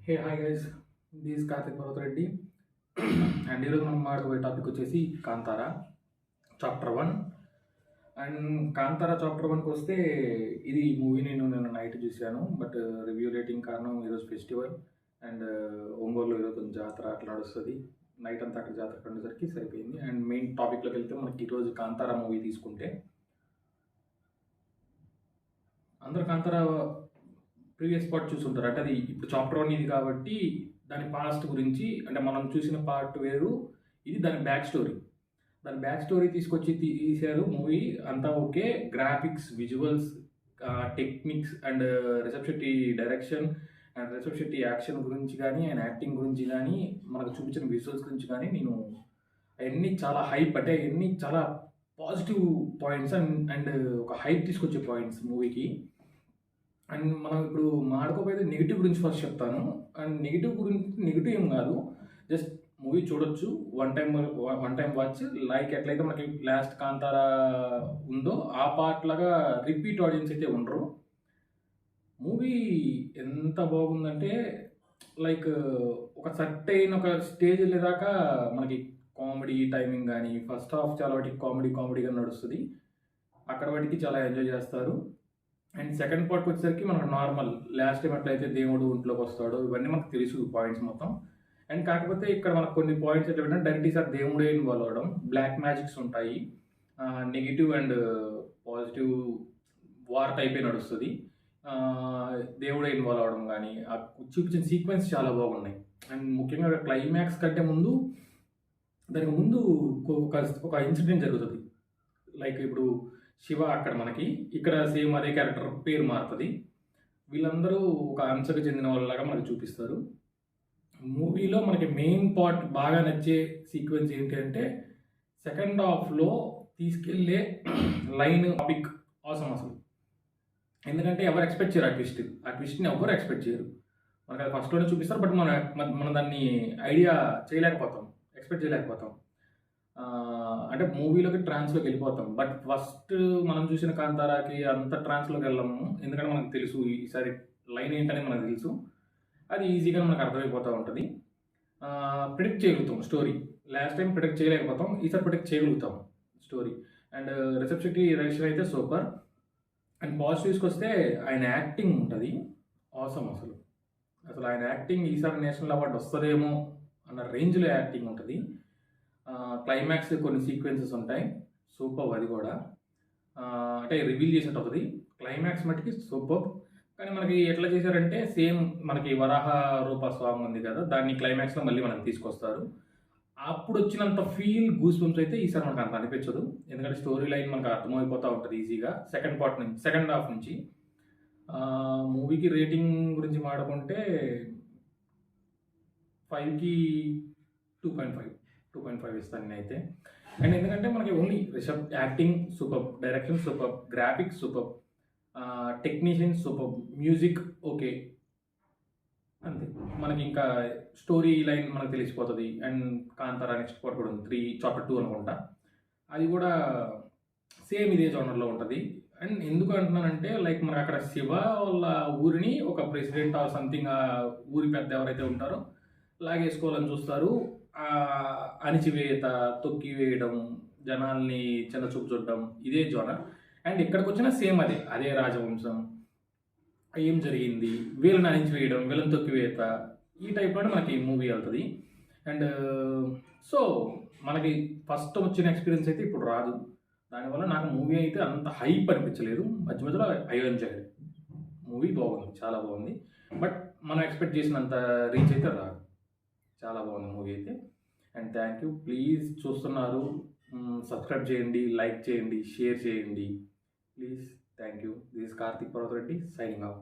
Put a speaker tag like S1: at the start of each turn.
S1: Hey hi guys, this Karthik Parvat Reddy. And ఈరోజు మనం మాట్లాడబోయే topic వచ్చేసి Kantara chapter 1. And Kantara chapter 1కి వస్తే, ఇది మూవీ నేను నైట్ చూశాను. బట్ రివ్యూ రేటింగ్ కారణం ఈరోజు ఫెస్టివల్ అండ్ ఒంగోలులో ఈరోజు కొంచెం జాతర అట్లా నడుస్తుంది. నైట్ అంతా అక్కడ జాతర ఉండేసరికి సరిపోయింది. అండ్ మెయిన్ టాపిక్లోకి వెళ్తే, మనకి ఈరోజు కాంతారా మూవీ తీసుకుంటే, అందరు కాంతారా ప్రీవియస్ పార్ట్ చూసుంటారు. అంటే అది ఇప్పుడు చాప్టర్ 1 ఇది కాబట్టి దాని పాస్ట్ గురించి, అంటే మనం చూసిన పార్ట్ వేరు, ఇది దాని బ్యాక్ స్టోరీ. దాని బ్యాక్ స్టోరీ తీసుకొచ్చి తీశారు మూవీ అంతా. Okay, graphics, visuals, techniques and Rishab Shetty direction and Rishab Shetty action గురించి కానీ, ఆయన యాక్టింగ్ గురించి కానీ, మనకు చూపించిన విజువల్స్ గురించి కానీ, నేను అవన్నీ చాలా హైప్, అంటే అవన్నీ చాలా పాజిటివ్ పాయింట్స్ అండ్ ఒక హైప్ తీసుకొచ్చే పాయింట్స్ మూవీకి. అండ్ మనం ఇప్పుడు మాడుకోపోతే నెగిటివ్ గురించి ఫస్ట్ చెప్తాను. అండ్ నెగిటివ్ ఏం కాదు, జస్ట్ మూవీ చూడొచ్చు, వన్ టైం వాచ్. లైక్ ఎట్లయితే మనకి లాస్ట్ కాంతారా ఉందో ఆ పార్ట్ లాగా రిపీట్ ఆడియన్స్ అయితే ఉండరు. మూవీ ఎంత బాగుందంటే, లైక్ ఒక సర్టైన్ ఒక స్టేజ్ వెళ్ళేదాకా మనకి కామెడీ టైమింగ్ కానీ, ఫస్ట్ హాఫ్ చాలా వాటికి కామెడీగా నడుస్తుంది. అక్కడ వాటికి చాలా ఎంజాయ్ చేస్తారు. అండ్ సెకండ్ పార్ట్కి వచ్చేసరికి మనకు నార్మల్, లాస్ట్ టైం ఎట్లయితే దేవుడు ఇంట్లోకి వస్తాడో ఇవన్నీ మనకు తెలుసు పాయింట్స్ మొత్తం. అండ్ కాకపోతే ఇక్కడ మనకు కొన్ని పాయింట్స్ ఎట్లా పెట్టినా, డైరెక్ట్ సార్ దేవుడే ఇన్వాల్వ్ అవ్వడం, బ్లాక్ మ్యాజిక్స్ ఉంటాయి, నెగిటివ్ అండ్ పాజిటివ్ వార్ టైపే నడుస్తుంది. దేవుడే ఇన్వాల్వ్ అవ్వడం కానీ, ఆ చూపించిన సీక్వెన్స్ చాలా బాగున్నాయి. అండ్ ముఖ్యంగా క్లైమాక్స్ కంటే ముందు, దానికి ముందు ఒక ఇన్సిడెంట్ జరుగుతుంది. లైక్ ఇప్పుడు శివ అక్కడ మనకి, ఇక్కడ సేమ్ అదే క్యారెక్టర్ పేరు మారుతుంది. వీళ్ళందరూ ఒక అంశకు చెందిన వాళ్ళలాగా మనకు చూపిస్తారు. మూవీలో మనకి మెయిన్ పార్ట్ బాగా నచ్చే సీక్వెన్స్ ఏంటి అంటే, సెకండ్ హాఫ్లో తీసుకెళ్లే లైన్ టాపిక్ అవసరం అసలు. ఎందుకంటే ఎవరు ఎక్స్పెక్ట్ చేయరు ఆ ట్విస్ట్ని ఎవరు ఎక్స్పెక్ట్ చేయరు. మనకు అది ఫస్ట్లోనే చూపిస్తారు, బట్ మనం దాన్ని ఎక్స్పెక్ట్ చేయలేకపోతాం. అంటే మూవీలోకి ట్రాన్స్లోకి వెళ్ళిపోతాం. బట్ ఫస్ట్ మనం చూసిన కాంతారాకి అంత ట్రాన్స్లోకి వెళ్ళాము, ఎందుకంటే మనకు తెలుసు ఈసారి లైన్ ఏంటని మనకు తెలుసు. అది ఈజీగా మనకు అర్థమైపోతూ ఉంటుంది. ప్రిడిక్ట్ చేయగలుగుతాం స్టోరీ. లాస్ట్ టైం ప్రిడిక్ట్ చేయలేకపోతాం, ఈసారి ప్రిడిక్ట్ చేయగలుగుతాం story. And Rishab Shetty direction అయితే సూపర్. అండ్ పాజిటివ్స్కి వస్తే, ఆయన యాక్టింగ్ ఉంటుంది అవసరం. అసలు ఆయన యాక్టింగ్ ఈసారి నేషనల్ అవార్డు వస్తుందేమో అన్న రేంజ్లో యాక్టింగ్ ఉంటుంది. క్లైమాక్స్ కొన్ని సీక్వెన్సెస్ ఉంటాయి, సూపర్. అది కూడా అంటే రివీల్ చేసినట్టు అవుతుంది. క్లైమాక్స్ మటుకి సూపర్. కానీ మనకి ఎట్లా చేశారంటే, సేమ్ మనకి వరాహ రూప సాంగ్ ఉంది కదా, దాన్ని క్లైమాక్స్లో మళ్ళీ మనకి తీసుకొస్తారు. అప్పుడు వచ్చినంత ఫీల్, గూస్ బంప్స్ అయితే ఈసారి మనకు అంత అనిపించదు. ఎందుకంటే స్టోరీ లైన్ మనకు అర్థమైపోతూ ఉంటుంది ఈజీగా సెకండ్ హాఫ్ నుంచి. మూవీకి రేటింగ్ గురించి మాట్లాడుకుంటే 5కి 2.5 ఇస్తాను నేనైతే. అండ్ ఎందుకంటే మనకి only Rishab acting super, direction super, graphics super, technician super, music okay, అంతే. మనకి ఇంకా స్టోరీ లైన్ మనకు తెలిసిపోతుంది. అండ్ కాంతారా నెక్స్ట్ పార్ట్ కూడా ఉంది, చాప్టర్ 2 అనుకుంటా. అది కూడా సేమ్ ఇదే జోనర్లో ఉంటుంది. అండ్ ఎందుకు అంటున్నానంటే, లైక్ మనకు అక్కడ శివ వాళ్ళ ఊరిని ఒక ప్రెసిడెంట్ ఆర్ సంథింగ్, ఆ ఊరి పెద్ద ఎవరైతే ఉంటారో లాగేసుకోవాలని చూస్తారు. అణిచివేత, తొక్కివేయడం, జనాల్ని చిన్న చూపు చూడడం, ఇదే జోనర్. అండ్ ఇక్కడికి వచ్చిన సేమ్ అదే రాజవంశం, ఏం జరిగింది, వీళ్ళని అణిచివేయడం, వీళ్ళని తొక్కివేత, ఈ టైప్లోనే మనకి మూవీ వెళ్తుంది. అండ్ సో మనకి ఫస్ట్ వచ్చిన ఎక్స్పీరియన్స్ అయితే ఇప్పుడు రాదు. దానివల్ల నాకు మూవీ అయితే అంత హైప్ అనిపించలేదు. మధ్యలో ఎంజాయ్. మూవీ బాగుంది, చాలా బాగుంది. బట్ మనం ఎక్స్పెక్ట్ చేసినంత రీచ్ అయితే రాదు. చాలా బాగుంది మూవీ అయితే. And thank you. ప్లీజ్ చూస్తున్నారు, సబ్స్క్రైబ్ చేయండి, లైక్ చేయండి, షేర్ చేయండి please. Thank you. This is Karthik Parvat Reddy signing off.